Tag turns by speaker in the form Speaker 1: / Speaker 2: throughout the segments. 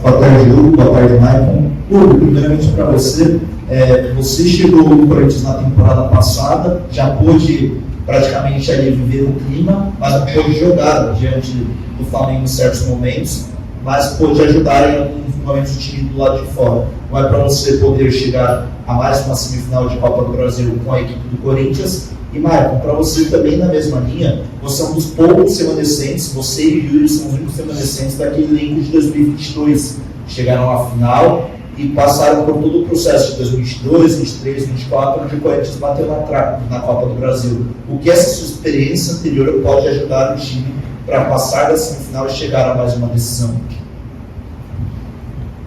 Speaker 1: Boa tarde, Hugo. Boa tarde, Maicon. Hugo, primeiramente para você, você chegou no Corinthians na temporada passada, já pôde praticamente ali viver o clima, mas não pôde jogar diante do Flamengo em certos momentos, mas pôde ajudar em alguns momentos o time do lado de fora. Não é para você poder chegar a mais uma semifinal de Copa do Brasil com a equipe do Corinthians. E, Maicon, para você também na mesma linha, você é um dos poucos remanescentes, você e o Yuri são os únicos remanescentes daquele elenco de 2022, que chegaram à final e passaram por todo o processo de 2022, 2023, 2024, onde o Corinthians bateu na Copa do Brasil. O que essa sua experiência anterior pode ajudar o time para passar da semifinal e chegar a mais uma decisão?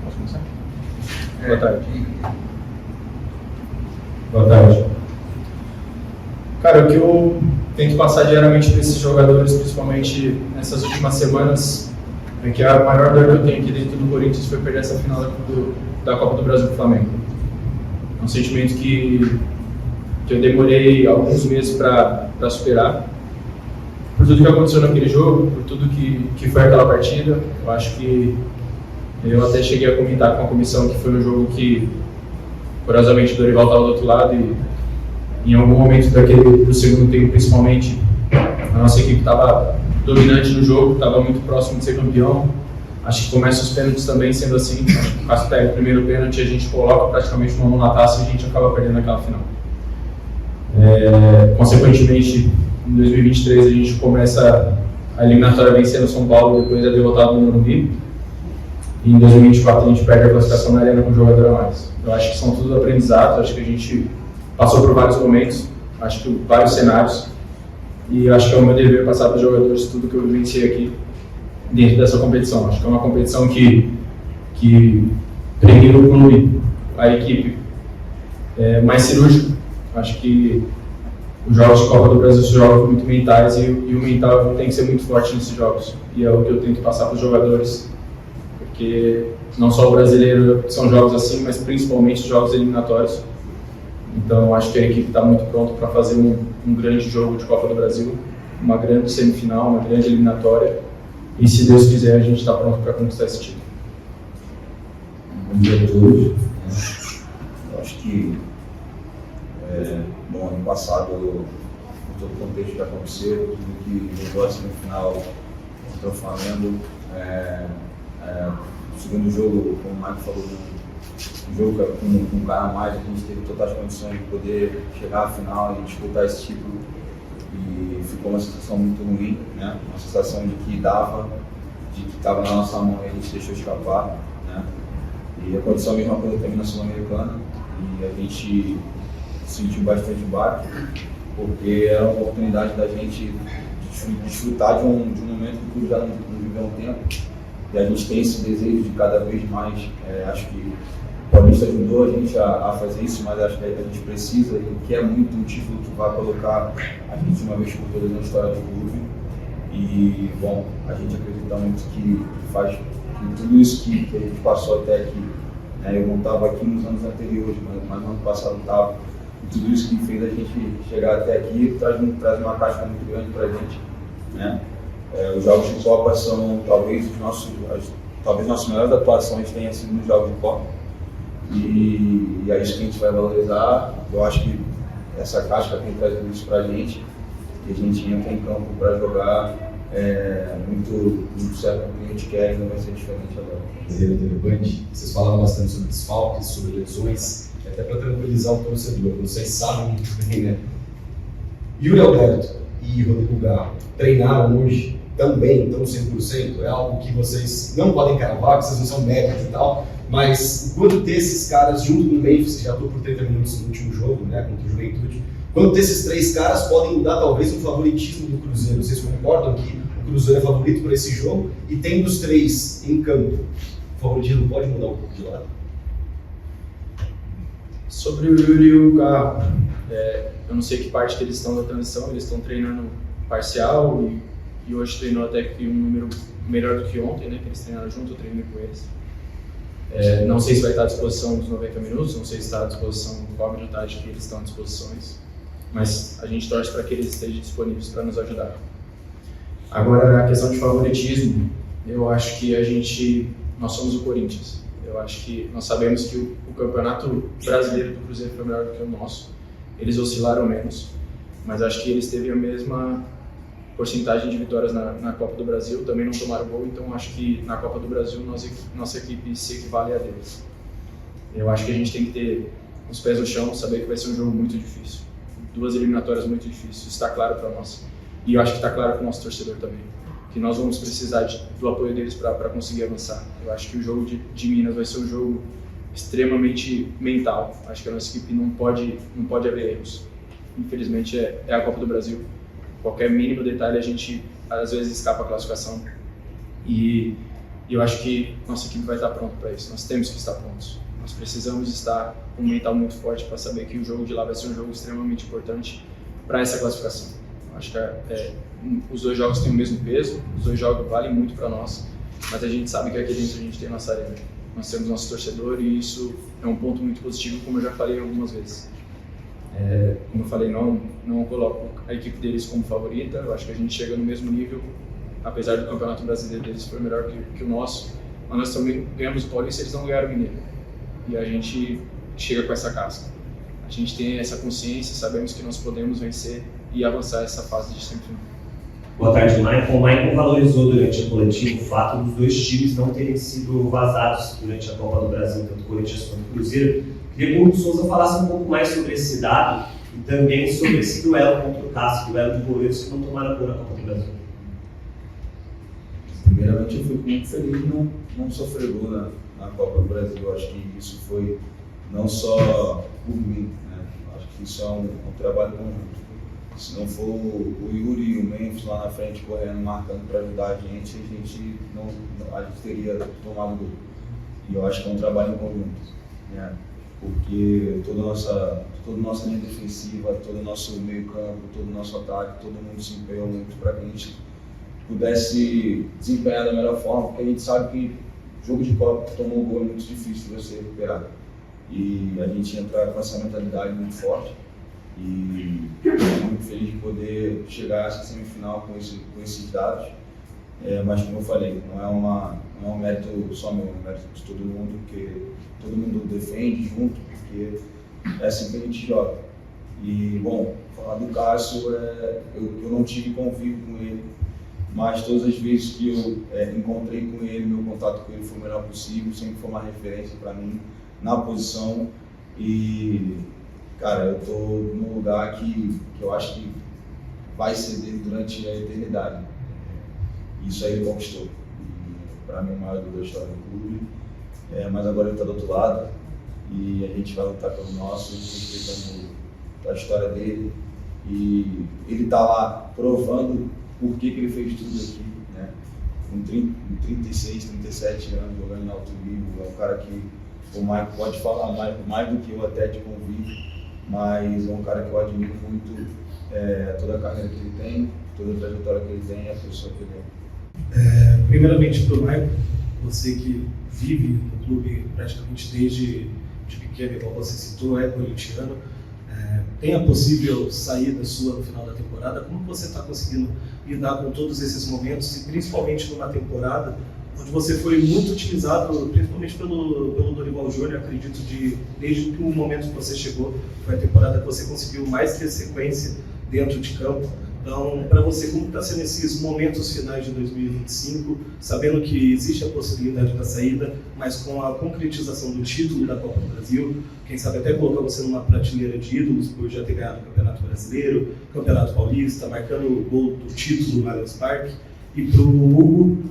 Speaker 2: Posso começar? Boa tarde. Boa tarde. Cara, o que eu tento passar diariamente para esses jogadores, principalmente nessas últimas semanas, é que a maior dor que eu tenho aqui dentro do Corinthians foi perder essa final da Copa do Brasil com o Flamengo. É um sentimento que eu demorei alguns meses para superar. Por tudo que aconteceu naquele jogo, por tudo que foi aquela partida, eu acho que eu até cheguei a comentar com a comissão que foi um jogo que, curiosamente, o Dorival estava do outro lado e em algum momento do segundo tempo, principalmente, a nossa equipe estava dominante no jogo, estava muito próximo de ser campeão. Acho que começa os pênaltis também sendo assim. Acho que o Cássio pega o primeiro pênalti, a gente coloca praticamente uma mão na taça e a gente acaba perdendo aquela final. Consequentemente, em 2023 a gente começa a eliminatória vencendo o São Paulo, depois é derrotado no Morumbi. E em 2024 a gente perde a classificação na Arena com um jogador a mais. Eu acho que são tudo aprendizados, acho que a gente passou por vários momentos, acho que vários cenários, e acho que é o meu dever passar para os jogadores tudo que eu vivenciei aqui dentro dessa competição. Acho que é uma competição que premia o clube, a equipe mais cirúrgico. Acho que os jogos de Copa do Brasil são jogos muito mentais e o mental tem que ser muito forte nesses jogos, e é o que eu tento passar para os jogadores, porque não só o brasileiro são jogos assim, mas principalmente os jogos eliminatórios. Então, acho que a equipe está muito pronta para fazer um grande jogo de Copa do Brasil, uma grande semifinal, uma grande eliminatória. E, se Deus quiser, a gente está pronto para conquistar esse título.
Speaker 3: Bom dia a todos. Eu acho que, no ano passado, com todo o contexto que aconteceu, tudo que levou a semifinal contra o Flamengo, o segundo jogo, como o Marco falou, um jogo com um cara a mais, a gente teve todas as condições de poder chegar à final e disputar esse título, e ficou uma sensação muito ruim, né? Uma sensação de que dava, de que estava na nossa mão e a gente deixou escapar, né? E aconteceu a mesma coisa também na Sul-Americana, e a gente sentiu bastante baque, porque era uma oportunidade da gente desfrutar de um momento que o clube já não viveu há um tempo, e a gente tem esse desejo de cada vez mais, acho que o Paulista ajudou a gente a fazer isso, mas acho que a gente precisa e quer muito um título que vai colocar a gente de uma vez por todas na história do clube. E, bom, a gente acredita muito que faz que tudo isso que a gente passou até aqui, né, eu não estava aqui nos anos anteriores, mas no ano passado estava, e tudo isso que fez a gente chegar até aqui traz uma casca muito grande para a gente, né? Os jogos de Copa são talvez nossas melhores atuações tenham sido nos jogos de Copa. E é isso que a gente vai valorizar. Eu acho que essa casca tem trazido isso para a gente, e a gente entra em campo para jogar muito certo com o que a gente quer, e não vai ser diferente agora.
Speaker 4: Vocês falaram bastante sobre desfalques, sobre lesões, até para tranquilizar o torcedor, vocês sabem muito bem, né? Yuri Alberto e Rodrigo Garro treinaram hoje também, então 100%? É algo que vocês não podem cravar, que vocês não são médicos e tal, mas quando ter esses caras junto com o Memphis, que já atuou por 30 minutos no último jogo, né, contra o Juventude, quando ter esses três caras podem mudar talvez o favoritismo do Cruzeiro. Vocês concordam que o Cruzeiro é favorito para esse jogo? E tendo os três em campo, o favoritismo pode mudar um pouco de lado?
Speaker 2: Sobre o Yuri e o Garro, eu não sei que parte que eles estão da transição, eles estão treinando parcial e hoje treinou até que um número melhor do que ontem, né, que eles treinaram junto, eu treinei com eles. Não sei se vai estar à disposição dos 90 minutos, não sei se está à disposição qual a minutagem que eles estão à disposição, mas a gente torce para que eles estejam disponíveis para nos ajudar. Agora, na questão de favoritismo, eu acho que a gente nós somos o Corinthians. Eu acho que nós sabemos que o campeonato brasileiro do Cruzeiro foi melhor do que o nosso. Eles oscilaram menos, mas acho que eles teve a mesma porcentagem de vitórias na Copa do Brasil, também não tomaram gol, então acho que na Copa do Brasil nossa equipe se equivale a deles. Eu acho que a gente tem que ter os pés no chão, saber que vai ser um jogo muito difícil. 2 eliminatórias muito difíceis, está claro para nós. E eu acho que está claro para o nosso torcedor também, que nós vamos precisar do apoio deles para conseguir avançar. Eu acho que o jogo de Minas vai ser um jogo extremamente mental. Acho que a nossa equipe não pode haver erros. Infelizmente é a Copa do Brasil. Qualquer mínimo detalhe a gente às vezes escapa a classificação. E eu acho que nossa equipe vai estar pronta para isso. Nós temos que estar prontos. Nós precisamos estar com um mental muito forte para saber que o jogo de lá vai ser um jogo extremamente importante para essa classificação. Acho que os 2 jogos têm o mesmo peso, os 2 jogos valem muito para nós, mas a gente sabe que aqui dentro a gente tem a nossa arena. Nós temos nosso torcedor e isso é um ponto muito positivo, como eu já falei algumas vezes. Como eu falei, não coloco a equipe deles como favorita, eu acho que a gente chega no mesmo nível, apesar do campeonato brasileiro deles foi melhor que o nosso, mas nós também ganhamos o Paulista e eles não ganharam o Mineiro. E a gente chega com essa casca. A gente tem essa consciência, sabemos que nós podemos vencer e avançar essa fase de semifinal.
Speaker 5: Boa tarde, Maicon. O Maicon valorizou durante a coletiva o fato dos 2 times não terem sido vazados durante a Copa do Brasil, tanto o Corinthians quanto o Cruzeiro. Queria que o Hugo Souza falasse um pouco mais sobre esse dado e também sobre esse duelo contra o Cássio, duelo de goleiros que não tomaram gol na Copa do Brasil.
Speaker 3: Primeiramente, eu fico muito feliz de não sofrer gol na Copa do Brasil. Eu acho que isso foi não só por mim, né? Eu acho que isso é um trabalho conjunto. Se não for o Yuri e o Memphis lá na frente correndo, marcando para ajudar a gente teria tomado gol. E eu acho que é um trabalho em conjunto, né? Porque toda a nossa linha defensiva, todo o nosso meio campo, todo o nosso ataque, todo mundo se empenhou muito para que a gente pudesse desempenhar da melhor forma, porque a gente sabe que jogo de Copa tomou um gol é muito difícil de você recuperar. E a gente entrar com essa mentalidade muito forte. E estou muito feliz de poder chegar a essa semifinal com esses dados. Mas como eu falei, não é um mérito só meu, é um mérito de todo mundo, porque todo mundo defende junto, porque é assim que a gente joga. E, bom, falar do Cássio, eu não tive convívio com ele, mas todas as vezes que eu encontrei com ele, meu contato com ele foi o melhor possível, sempre foi uma referência para mim na posição. E, cara, eu tô num lugar que eu acho que vai ser dele durante a eternidade. Isso aí ele conquistou. Para mim, o maior da história do clube. Mas agora ele está do outro lado e a gente vai lutar pelo nosso, respeitando a história dele. E ele está lá provando por que ele fez tudo aqui, né? Com 36, 37 anos jogando em alto nível. É um cara que o Maicon pode falar mais do que eu até de convívio, mas é um cara que eu admiro muito, toda a carreira que ele tem, toda a trajetória que ele tem e a pessoa que ele é.
Speaker 6: Primeiramente para o Maicon, você que vive no clube praticamente desde de pequeno, igual você citou, é corintiano, tem a possível saída sua no final da temporada. Como você está conseguindo lidar com todos esses momentos e principalmente numa temporada onde você foi muito utilizado, principalmente pelo Dorival Júnior, acredito, desde o momento que você chegou, foi a temporada que você conseguiu mais ter sequência dentro de campo. Então, para você, como está sendo esses momentos finais de 2025, sabendo que existe a possibilidade da saída, mas com a concretização do título da Copa do Brasil, quem sabe até colocar você numa prateleira de ídolos por já ter ganhado o Campeonato Brasileiro, Campeonato Paulista, marcando o gol do título no Allianz Parque. E para o Hugo,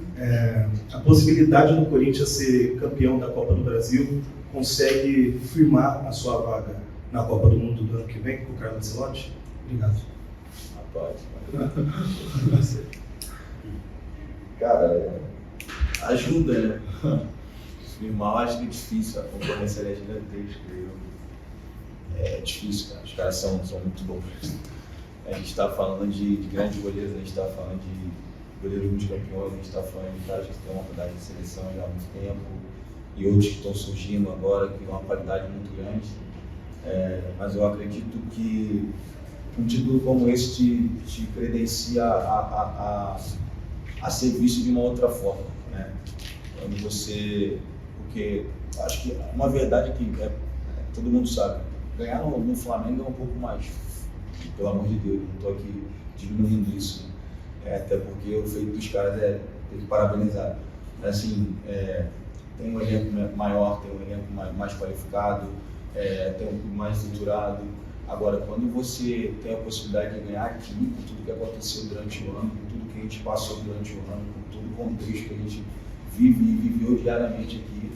Speaker 6: a possibilidade do Corinthians ser campeão da Copa do Brasil consegue firmar a sua vaga na Copa do Mundo do ano que vem com o Carlo Ancelotti? Obrigado.
Speaker 3: Cara, ajuda, né? Firmar, acho que é difícil, a concorrência é gigantesca. É difícil, cara. Os caras são muito bons. A gente está falando de grandes goleiros, a gente está falando de goleiros multicampeões, a gente está falando de caras que têm uma qualidade de seleção já há muito tempo e outros que estão surgindo agora, que têm uma qualidade muito grande. Mas eu acredito que um título como esse te credencia a ser visto de uma outra forma, né? onde porque acho que uma verdade que todo mundo sabe, ganhar no Flamengo é um pouco mais, pelo amor de Deus, não estou aqui diminuindo isso, né? Até porque o feito dos caras tem que parabenizar. Assim, tem um elenco maior, tem um elenco mais qualificado, tem um clube mais estruturado. Agora, quando você tem a possibilidade de ganhar aqui, com tudo que aconteceu durante o ano, com tudo que a gente passou durante o ano, com todo o contexto que a gente vive e viveu diariamente aqui,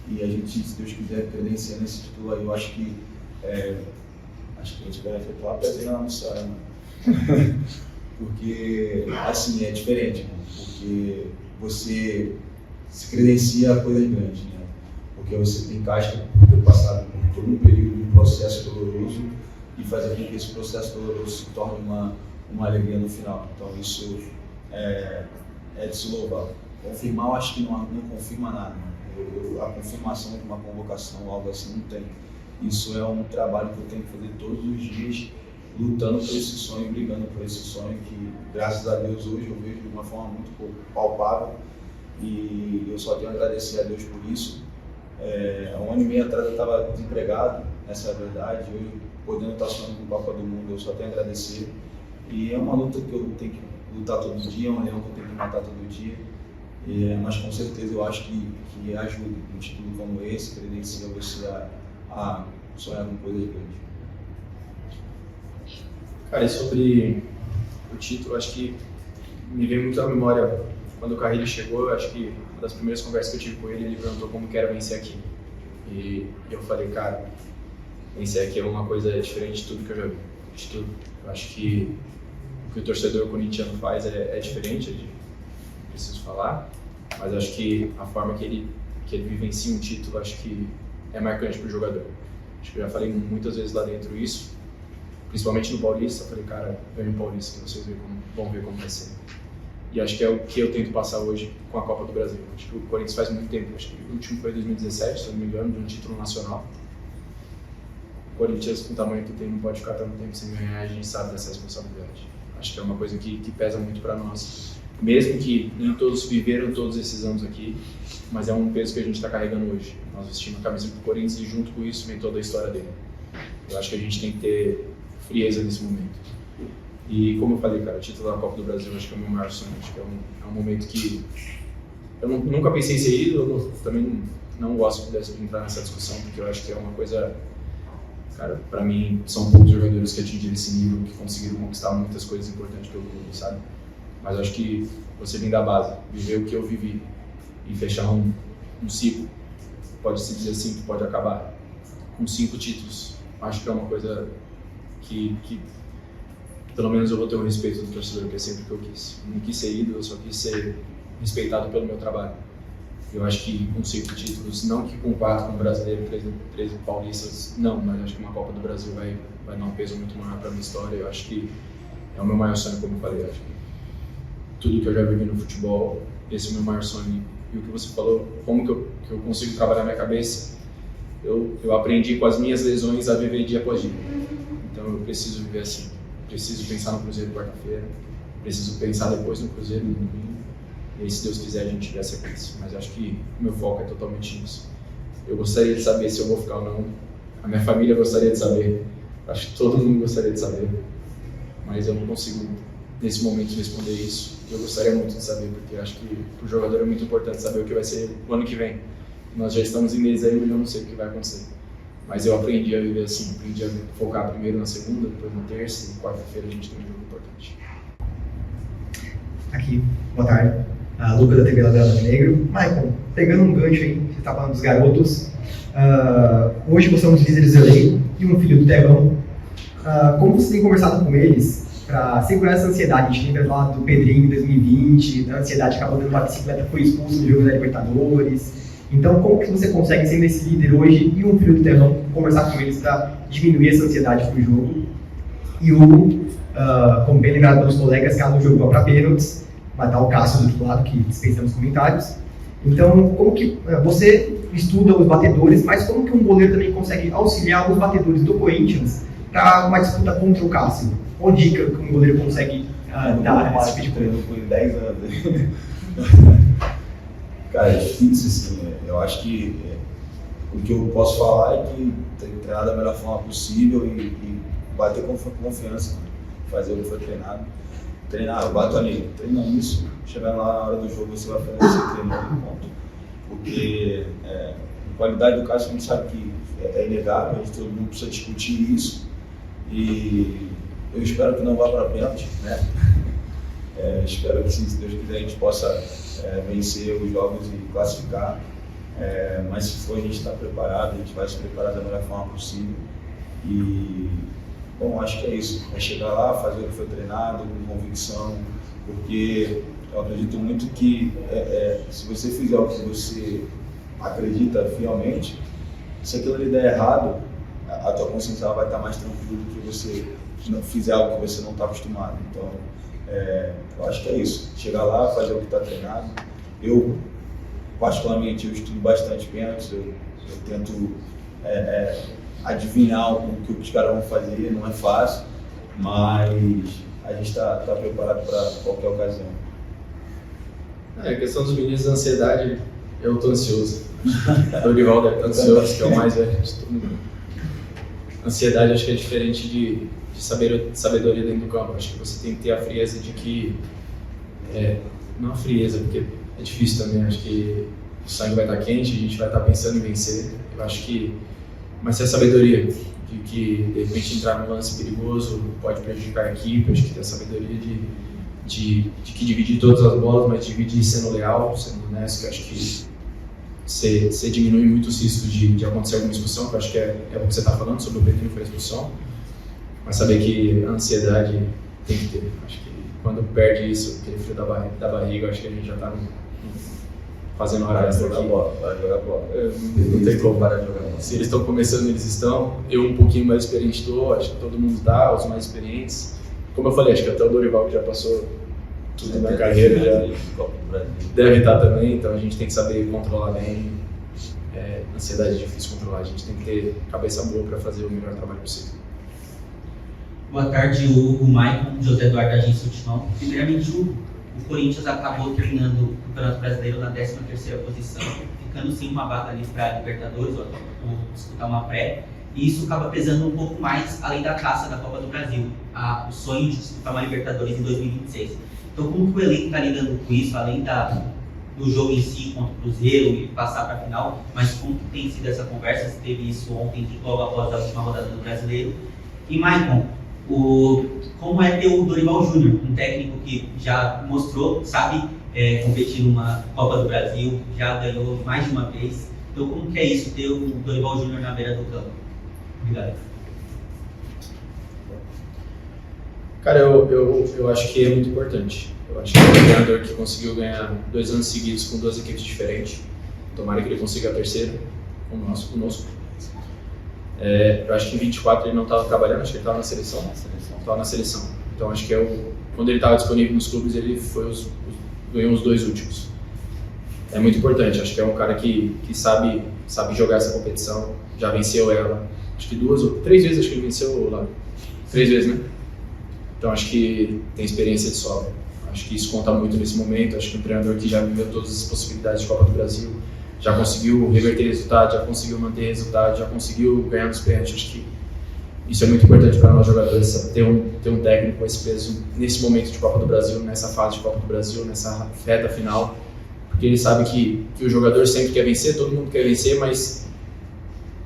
Speaker 3: e a gente, se Deus quiser, credenciando esse título aí, eu acho que a gente vai efetuar a pezinha na nossa área, porque, assim, é diferente, né? Porque você se credencia a coisas grandes, né? Porque você tem casca por ter passado por todo um período de um processo doloroso e fazer com que esse processo doloroso se torne uma alegria no final. Então isso é de se louvar. Confirmar, eu acho que não confirma nada, né? A confirmação de uma convocação, algo assim, não tem. Isso é um trabalho que eu tenho que fazer todos os dias, lutando por esse sonho, brigando por esse sonho que, graças a Deus, hoje eu vejo de uma forma muito palpável, e eu só tenho a agradecer a Deus por isso. Há 1 ano e meio atrás eu estava desempregado, essa é a verdade. Hoje, podendo estar sonhando com o Copa do Mundo, eu só tenho a agradecer. E é uma luta que eu tenho que lutar todo dia, é um leão que eu tenho que matar todo dia. Mas com certeza eu acho que ajuda um título como esse, credencia você a sonhar com coisas grandes.
Speaker 2: Cara, e sobre o título, acho que me veio muito à memória quando o Carrilho chegou. Acho que uma das primeiras conversas que eu tive com ele perguntou como que era vencer aqui. E eu falei, cara, vencer aqui é uma coisa diferente de tudo que eu já vi, de tudo. Eu acho que o que o torcedor corintiano faz é diferente, preciso falar, mas acho que a forma que ele vivencia um título, acho que é marcante para o jogador. Acho que eu já falei muitas vezes lá dentro isso, principalmente no Paulista. Eu falei, cara, ganhe o Paulista, que vocês vão ver como vai ser. E acho que é o que eu tento passar hoje com a Copa do Brasil. Acho que o Corinthians faz muito tempo, acho que o último foi em 2017, se não me engano, de um título nacional. O Corinthians, com o tamanho que tem, não pode ficar tanto tempo sem ganhar, a gente sabe dessa responsabilidade. Acho que é uma coisa que pesa muito para nós. Mesmo que nem todos viveram todos esses anos aqui, mas é um peso que a gente está carregando hoje. Nós vestimos a camisa do Corinthians e junto com isso vem toda a história dele. Eu acho que a gente tem que ter frieza nesse momento. E como eu falei, cara, o título da Copa do Brasil acho que é o meu maior sonho. Acho que é um momento que eu nunca pensei em ser ídolo. Eu também não gosto de entrar nessa discussão, porque eu acho que é uma coisa... Cara, pra mim, são poucos jogadores que atingiram esse nível, que conseguiram conquistar muitas coisas importantes pelo clube, sabe? Mas acho que você vem da base, viver o que eu vivi e fechar um ciclo, pode-se dizer assim, que pode acabar com 5 títulos. Acho que é uma coisa que pelo menos eu vou ter um respeito do torcedor, que é sempre o que eu quis. Eu não quis ser ídolo, eu só quis ser respeitado pelo meu trabalho. Eu acho que com 5 títulos, não que com 4 com o brasileiro, 13 paulistas, não, mas acho que uma Copa do Brasil vai dar um peso muito maior para a minha história. Eu acho que é o meu maior sonho, como eu falei. Eu acho que tudo que eu já vivi no futebol, esse é o meu maior sonho. E o que você falou, como que eu consigo trabalhar minha cabeça, eu aprendi com as minhas lesões a viver dia após dia. Então eu preciso viver assim. Preciso pensar no Cruzeiro quarta-feira, preciso pensar depois no Cruzeiro no domingo. E aí, se Deus quiser, a gente tiver sequência. Mas acho que o meu foco é totalmente nisso. Eu gostaria de saber se eu vou ficar ou não. A minha família gostaria de saber. Acho que todo mundo gostaria de saber. Mas eu não consigo, nesse momento, responder isso. Eu gostaria muito de saber, porque acho que para o jogador é muito importante saber o que vai ser o ano que vem. Nós já estamos em mês aí, mas eu não sei o que vai acontecer. Mas eu aprendi a viver assim. Aprendi a focar primeiro na segunda, depois na terça, e quarta-feira a gente tem um jogo importante.
Speaker 7: Aqui, boa tarde. A Luca da TV Ladrão Negro. Michael, pegando um gancho aí, você está falando dos garotos. Hoje você é um dos líderes eleito e um filho do Terrão. Como você tem conversado com eles para segurar essa ansiedade? A gente lembra lá do Pedrinho em 2020, da ansiedade que acabou dando uma bicicleta, foi expulso no jogo da Libertadores. Então, como que você consegue, sendo esse líder hoje e um filho do Terrão, conversar com eles para diminuir essa ansiedade para o jogo? E Hugo, como bem lembrado pelos colegas, caso o jogo vá para pênaltis, vai estar o Cássio do outro lado, que dispensamos comentários. Então, como que você estuda os batedores, mas como que um goleiro também consegue auxiliar os batedores do Corinthians para uma disputa contra o Cássio? Qual dica que um goleiro consegue dar nesse tipo de coisa?
Speaker 3: Por 10 anos. Cara, é difícil, assim, eu acho que o que eu posso falar é que tem que treinar da melhor forma possível e bater com confiança, fazer o que foi treinado. Treinar, eu bato ali, treina isso, chegar lá na hora do jogo você vai fazer esse treino, ponto. Porque a qualidade do Cássio a gente sabe que é inegável, a gente todo mundo precisa discutir isso e eu espero que não vá para pênalti, né? Espero que, se Deus quiser, a gente possa vencer os jogos e classificar. Mas se for, a gente está preparado, a gente vai se preparar da melhor forma possível. E, bom, acho que é isso. É chegar lá, fazer o que foi treinado, com convicção, porque eu acredito muito que se você fizer o que você acredita fielmente, se aquilo ali der errado, a tua consciência vai estar mais tranquila do que você não fizer algo que você não está acostumado. Então, eu acho que é isso. Chegar lá, fazer o que está treinado. Eu, particularmente, eu estudo bastante pênaltis, eu tento adivinhar o que os caras vão fazer, não é fácil, mas a gente está preparado para qualquer ocasião.
Speaker 2: A questão dos meninos da ansiedade, eu estou ansioso. O Dorival deve estar ansioso, que é o mais velho de todo mundo. Ansiedade acho que é diferente de sabedoria dentro do campo. Acho que você tem que ter a frieza de que... não a frieza, porque é difícil também. Acho que o sangue vai estar quente, a gente vai estar pensando em vencer. Eu acho que... Mas é a sabedoria de que, de repente, entrar num lance perigoso pode prejudicar a equipe. Acho que tem a sabedoria de que dividir todas as bolas, mas dividir sendo leal, sendo honesto. Eu acho que você diminui muito os riscos de acontecer alguma expulsão, que eu acho que é o que você está falando sobre o Petrinho foi a expulsão. Mas saber que a ansiedade tem que ter. Acho que quando perde isso, aquele frio da barriga, acho que a gente já está fazendo hora extra aqui.
Speaker 3: Vai jogar bola.
Speaker 2: Não tem como parar de jogar bola. Se eles estão começando, eles estão. Eu um pouquinho mais experiente estou, acho que todo mundo está, os mais experientes. Como eu falei, acho que até o Dorival, que já passou tudo na carreira, já deve estar também. Então a gente tem que saber controlar bem. Ansiedade é difícil controlar, a gente tem que ter cabeça boa para fazer o melhor trabalho possível.
Speaker 8: Boa tarde, Hugo, Maicon, José Eduardo Agência Ultimão. Primeiramente, o Corinthians acabou terminando o Campeonato Brasileiro na 13ª posição, ficando sem uma vaga ali para a Libertadores, ou disputar uma pré, e isso acaba pesando um pouco mais além da taça da Copa do Brasil, o sonho de disputar uma Libertadores em 2026. Então, como que o elenco está lidando com isso, além do jogo em si contra o Cruzeiro e passar para a final, mas como que tem sido essa conversa? Você teve isso ontem, logo após a última rodada do Brasileiro. E, Maicon, como é ter o Dorival Júnior, um técnico que já mostrou, sabe competir numa Copa do Brasil, já ganhou mais de uma vez. Então, como que é isso, ter o Dorival Júnior na beira do campo? Obrigado.
Speaker 2: Cara, eu acho que é muito importante. Eu acho que é um treinador que conseguiu ganhar 2 anos seguidos com 2 equipes diferentes. Tomara que ele consiga a terceira conosco. Eu acho que em 24 ele não estava trabalhando, acho que ele estava na seleção. Estava na seleção. Então acho que quando ele estava disponível nos clubes, ele ganhou os 2 últimos. É muito importante, acho que é um cara que sabe jogar essa competição, já venceu ela, acho que 2 ou 3 vezes, acho que ele venceu lá. 3 vezes, né? Então acho que tem experiência de sobra. Acho que isso conta muito nesse momento, acho que um treinador que já viveu todas as possibilidades de Copa do Brasil, já conseguiu reverter resultado, já conseguiu manter resultado, já conseguiu ganhar nos pênaltis. Acho que isso é muito importante para nós jogadores, ter um técnico com esse peso nesse momento de Copa do Brasil, nessa fase de Copa do Brasil, nessa reta final, porque ele sabe que o jogador sempre quer vencer, todo mundo quer vencer, mas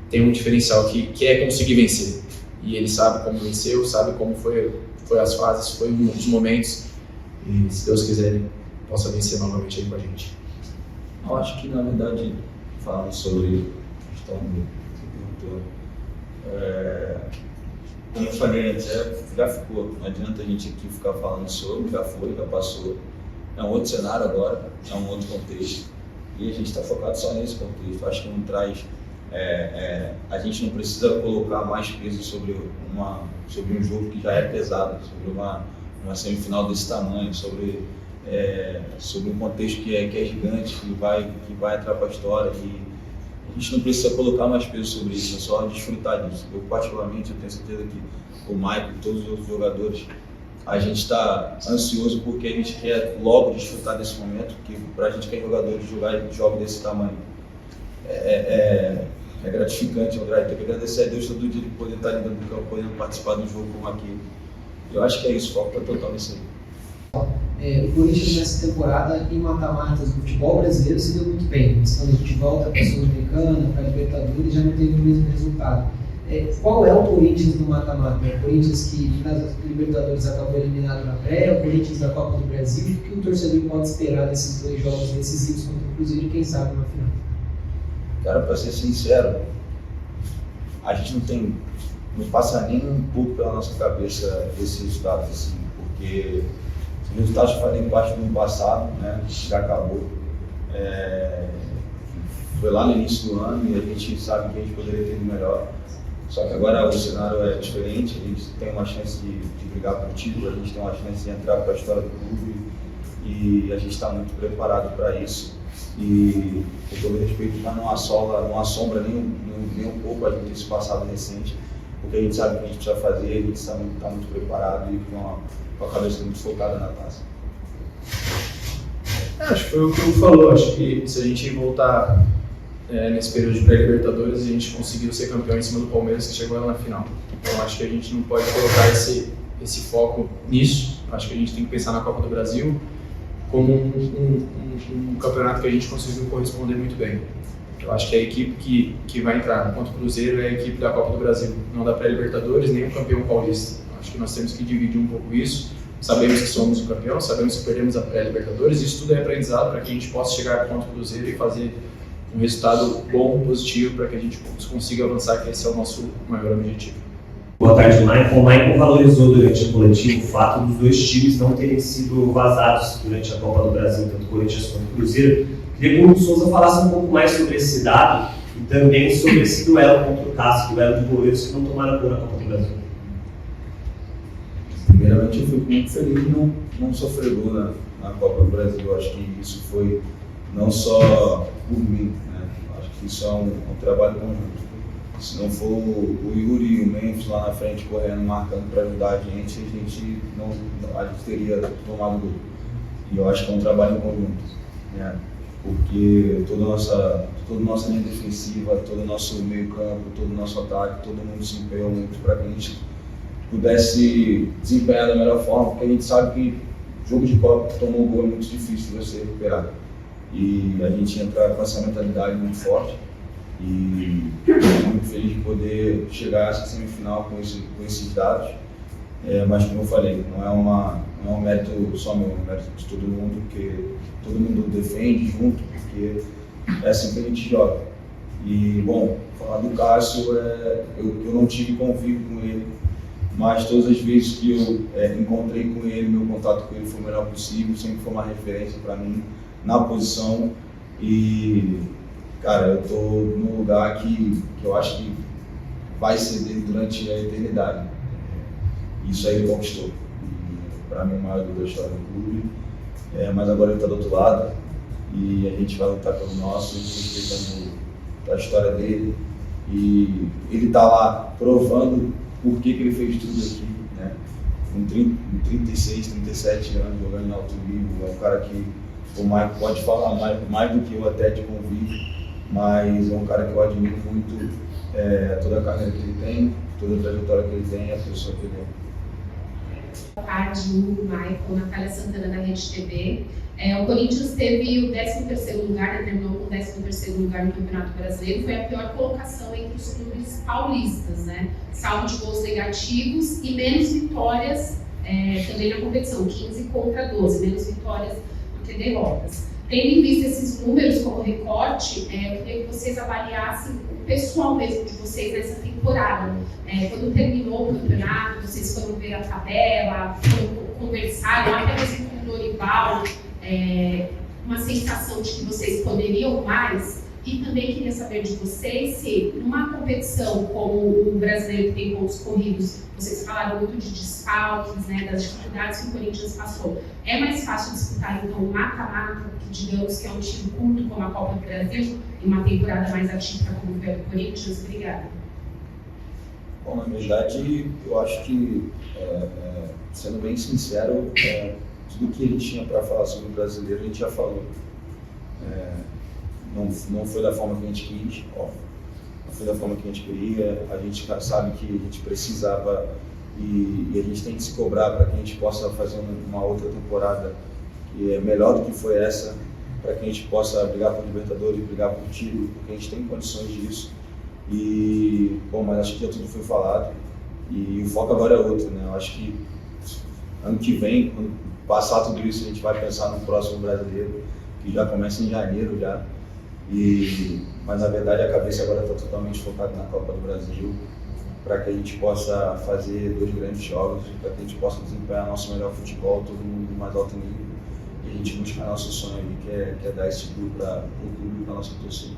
Speaker 2: tem um diferencial que é conseguir vencer. E ele sabe como venceu, sabe como foi as fases, foi os momentos, e se Deus quiser ele possa vencer novamente aí com a gente.
Speaker 3: Eu acho que, na verdade, falando sobre a questão do que perguntou, como eu falei antes, já ficou. Não adianta a gente aqui ficar falando sobre, já foi, já passou. É um outro cenário agora, é um outro contexto. E a gente está focado só nesse contexto. Eu acho que não traz... a gente não precisa colocar mais peso sobre um jogo que já é pesado, sobre uma semifinal desse tamanho, sobre um contexto que é gigante, que vai entrar para a história, e a gente não precisa colocar mais peso sobre isso, é só desfrutar disso. Eu particularmente, eu tenho certeza que o Maicon e todos os outros jogadores A gente está ansioso porque a gente quer logo desfrutar desse momento, porque para a gente que é jogador de jogar jogos desse tamanho é gratificante, André. Tem que agradecer a Deus todo dia de poder estar dentro do campo, podendo participar de um jogo como aquele. Eu acho que é isso, falta total nisso aí.
Speaker 9: O Corinthians nessa temporada em mata-matas do futebol brasileiro se deu muito bem. Estando de volta para a Sul-Americana, para a Libertadores, já não teve o mesmo resultado. Qual é o Corinthians no mata-mata? É o Corinthians que nas Libertadores acabou eliminado na pré, é o Corinthians da Copa do Brasil? O que o torcedor pode esperar desses dois jogos decisivos contra o Cruzeiro e quem sabe uma final?
Speaker 3: Cara, para ser sincero, a gente não passa nem um pouco pela nossa cabeça esses resultados, assim, porque os resultados fazem parte do ano passado, né, já acabou. Foi lá no início do ano e a gente sabe que a gente poderia ter ido melhor. Só que agora o cenário é diferente, a gente tem uma chance de brigar por título, a gente tem uma chance de entrar para a história do clube e a gente está muito preparado para isso. E, com todo respeito, mas não assombra nem um pouco a gente esse passado recente, porque a gente sabe o que a gente precisa fazer, a gente está muito preparado e com a cabeça muito focada na taça.
Speaker 2: Acho que foi o que o falou. Acho que se a gente voltar nesse período de pré-Libertadores, a gente conseguiu ser campeão em cima do Palmeiras, que chegou lá na final. Então acho que a gente não pode colocar esse foco nisso. Acho que a gente tem que pensar na Copa do Brasil como um campeonato que a gente conseguiu corresponder muito bem. Eu acho que a equipe que vai entrar contra o Cruzeiro é a equipe da Copa do Brasil, não da pré-Libertadores nem o campeão paulista. Acho que nós temos que dividir um pouco isso. Sabemos que somos o campeão, sabemos que perdemos a pré-Libertadores, isso tudo é aprendizado para que a gente possa chegar contra o Cruzeiro e fazer um resultado bom, positivo, para que a gente consiga avançar, que esse é o nosso maior objetivo.
Speaker 5: Boa tarde, Maicon. O Maicon valorizou durante o coletivo o fato dos dois times não terem sido vazados durante a Copa do Brasil, tanto o Corinthians quanto o Cruzeiro. Queria que o Hugo Souza falasse um pouco mais sobre esse dado e também sobre esse duelo contra o Cássio, duelo de goleiros que não tomaram gol na Copa do Brasil.
Speaker 3: Primeiramente, eu fico muito feliz de não sofrer gol na Copa do Brasil. Eu acho que isso foi não só por mim, né? Acho que isso é um trabalho conjunto. Se não for o Yuri e o Memphis lá na frente correndo, marcando para ajudar a gente teria tomado gol. E eu acho que é um trabalho em conjunto, né? Porque toda a nossa linha defensiva, todo o nosso meio campo, todo o nosso ataque, todo mundo se empenhou muito para que a gente pudesse desempenhar da melhor forma, porque a gente sabe que jogo de Copa que tomou gol é muito difícil de você recuperar. E a gente entra com essa mentalidade muito forte e muito feliz de poder chegar a essa semifinal com esses dados. Mas como eu falei, não é um mérito só meu, é um mérito de todo mundo, porque todo mundo defende junto, porque é assim que a gente joga. E, bom, falar do Cássio, eu não tive convívio com ele, mas todas as vezes que eu encontrei com ele, meu contato com ele foi o melhor possível, sempre foi uma referência para mim na posição. E, cara, eu estou num lugar que eu acho que vai ser dele durante a eternidade. Isso aí ele conquistou. Para mim, o maior da história do clube. Mas agora ele está do outro lado e a gente vai lutar pelo nosso, respeitando a história dele. E ele está lá provando por que ele fez tudo aqui, né? Com 36, 37 anos jogando em alto nível. É um cara que o Maicon pode falar mais do que eu até de convívio, mas é um cara que eu admiro muito, toda a carreira que ele tem, toda a trajetória que ele tem e a pessoa que ele é.
Speaker 10: Boa tarde, Hugo, Maicon, Natália Santana da Rede TV. O Corinthians teve o 13º lugar, terminou com o 13º lugar no Campeonato Brasileiro, foi a pior colocação entre os clubes paulistas, né? Saldo de gols negativos e menos vitórias também na competição, 15 contra 12, menos vitórias do que derrotas. Tendo em vista esses números como recorte, eu queria que vocês avaliassem o pessoal mesmo de vocês nessa temporada. Quando terminou o campeonato, vocês foram ver a tabela, foram conversar, até mesmo com o Dorival, uma sensação de que vocês poderiam mais. E também queria saber de vocês se, numa competição como o brasileiro que tem pontos corridos, vocês falaram muito de desfalques, né, das dificuldades que o Corinthians passou. É mais fácil disputar, então, o mata-mata, que digamos que é um time curto como a Copa do Brasil, em uma temporada mais atípica como foi a do Corinthians? Obrigada.
Speaker 3: Bom, na verdade, eu acho que, sendo bem sincero, tudo que a gente tinha para falar sobre o brasileiro, a gente já falou. Não foi da forma que a gente quis, óbvio. Não foi da forma que a gente queria. A gente sabe que a gente precisava e a gente tem que se cobrar para que a gente possa fazer uma outra temporada que é melhor do que foi essa, para que a gente possa brigar por Libertadores, brigar por título, porque a gente tem condições disso. E, bom, mas acho que já tudo foi falado e o foco agora é outro, né? Eu acho que ano que vem, quando passar tudo isso, a gente vai pensar no próximo brasileiro, que já começa em janeiro já. Mas na verdade a cabeça agora está totalmente focada na Copa do Brasil, para que a gente possa fazer 2 grandes jogos, para que a gente possa desempenhar nosso melhor futebol, todo mundo do mais alto nível, e a gente buscar nosso sonho aí, que é dar esse título para o clube e para a nossa torcida.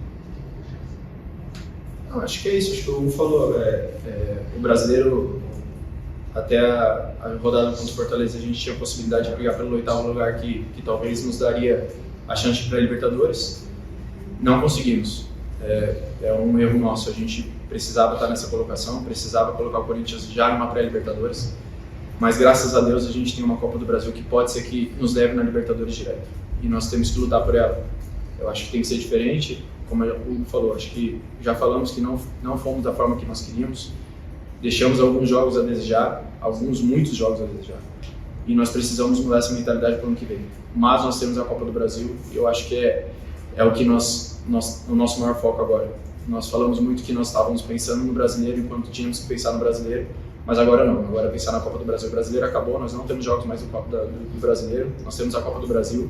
Speaker 2: Não, acho que é isso, acho que o Hugo falou, o brasileiro, até a rodada contra o Fortaleza, a gente tinha a possibilidade de brigar pelo 8º lugar, que talvez nos daria a chance para a Libertadores. Não conseguimos, é um erro nosso, a gente precisava estar nessa colocação, precisava colocar o Corinthians já numa pré-Libertadores, mas graças a Deus a gente tem uma Copa do Brasil que pode ser que nos leve na Libertadores direto, e nós temos que lutar por ela. Eu acho que tem que ser diferente, como o Hugo falou, acho que já falamos que não fomos da forma que nós queríamos, deixamos alguns jogos a desejar, muitos jogos a desejar, e nós precisamos mudar essa mentalidade para o ano que vem. Mas nós temos a Copa do Brasil e eu acho que é o que o nosso maior foco agora. Nós falamos muito que nós estávamos pensando no brasileiro enquanto tínhamos que pensar no brasileiro, mas agora não, agora pensar na Copa do Brasil. O brasileiro acabou, nós não temos jogos mais do brasileiro, nós temos a Copa do Brasil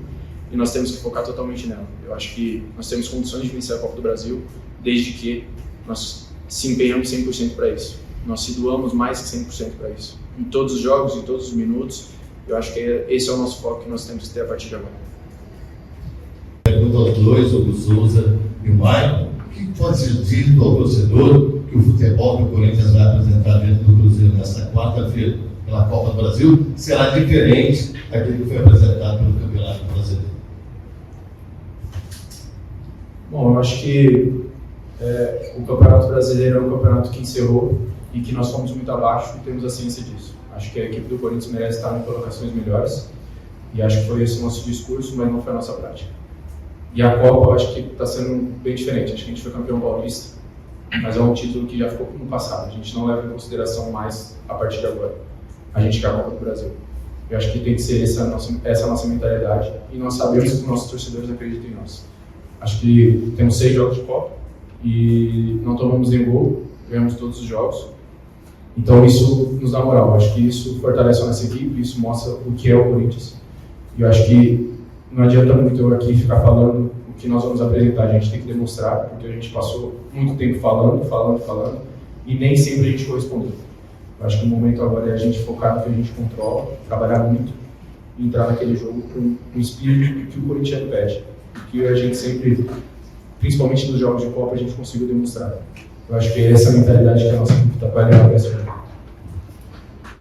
Speaker 2: e nós temos que focar totalmente nela. Eu acho que nós temos condições de vencer a Copa do Brasil desde que nós se empenhamos 100% para isso. Nós se doamos mais que 100% para isso. Em todos os jogos, em todos os minutos, eu acho que esse é o nosso foco que nós temos que ter a partir de agora.
Speaker 11: Pergunta aos dois, o Souza e o Maicon, o que pode ser dito ao torcedor que o futebol que o Corinthians vai apresentar dentro do Cruzeiro nesta quarta-feira pela Copa do Brasil será diferente daquele que foi apresentado pelo Campeonato Brasileiro?
Speaker 2: Bom, eu acho que o Campeonato Brasileiro é um campeonato que encerrou e que nós fomos muito abaixo e temos a ciência disso. Acho que a equipe do Corinthians merece estar em colocações melhores e acho que foi esse o nosso discurso, mas não foi a nossa prática. E a Copa eu acho que está sendo bem diferente, acho que a gente foi campeão paulista, mas é um título que já ficou no passado, a gente não leva em consideração mais a partir de agora. A gente quer a Copa do Brasil. Eu acho que tem que ser essa a nossa mentalidade e nós sabemos que os nossos torcedores acreditam em nós. Acho que temos 6 jogos de Copa e não tomamos nenhum gol, ganhamos todos os jogos. Então isso nos dá moral, acho que isso fortalece a nossa equipe, isso mostra o que é o Corinthians. E eu acho que não adianta muito eu aqui ficar falando o que nós vamos apresentar, a gente tem que demonstrar, porque a gente passou muito tempo falando, e nem sempre a gente correspondeu. Eu acho que o momento agora é a gente focar no que a gente controla, trabalhar muito, e entrar naquele jogo com o espírito que o Corinthians pede, que a gente sempre, principalmente nos jogos de Copa, a gente conseguiu demonstrar. Eu acho que é essa mentalidade que a nossa equipe está trabalhando nesse jogo.